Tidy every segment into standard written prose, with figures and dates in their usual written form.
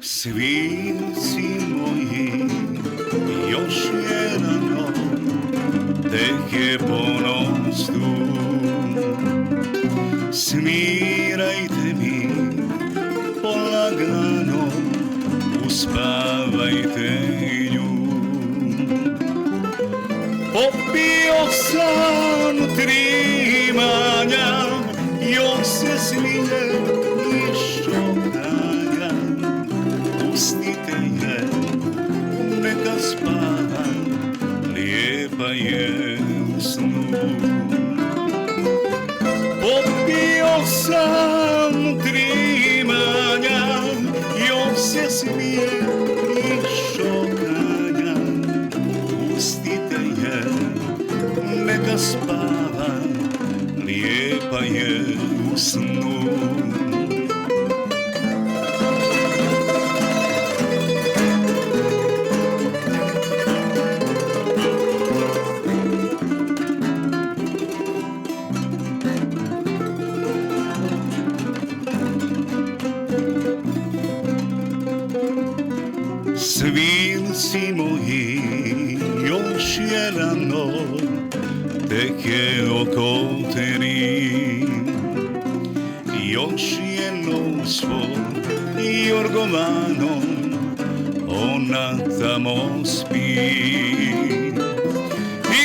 Svinci moji, još je rano, tek je ponoć tu. Smirajte mi polagano, uspavajte nju. Popio sam 3 imanja, još se smije i šokanja. Pustite je, neka spava, lijepa je u snu. Popio sam 3 imanja, još se smije i šokanja. Pustite je, neka spava, lijepa je u snu. Svinci moji, još je rano, tek je oko 3. Još je noćvo jorgovano, ona tamo spi.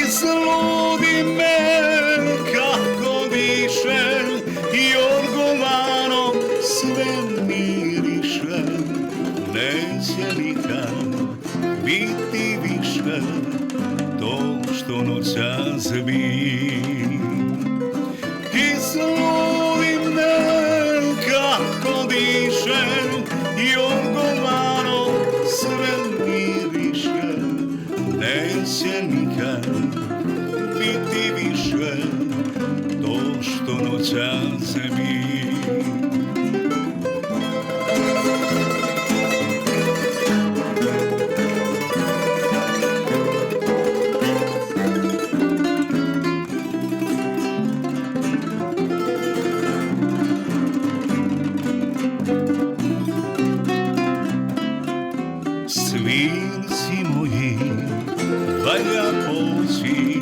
Izludi me kako diše, jorgovano sve miriše. Neće nikad biti više to što noćas bi. Izludi me kako diše, jorgovano sve miriše. Neće nikad biti više to što noćas bi. Svinci moji, valja poći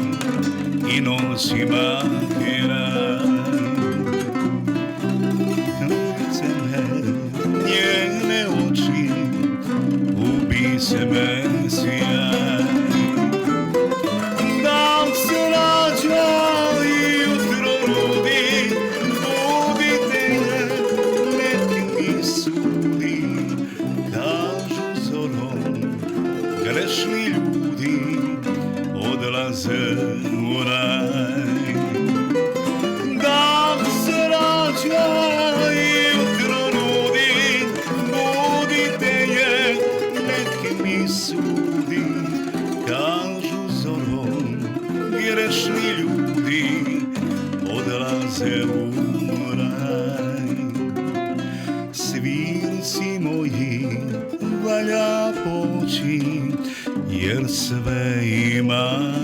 i noćima kraj. Ubice me njene oči, ubice me sjaj. Dan se rađa i jutro rodi, budite je, nek mi sudi. Kažu zorom, grešni ljudi odlaze u raj. Dan se rađa i jutro rodi, budite je, nek mi sudi. Kažu zorom, grešni ljudi odlaze u raj. Svinci moji, valja poći, jer sve ima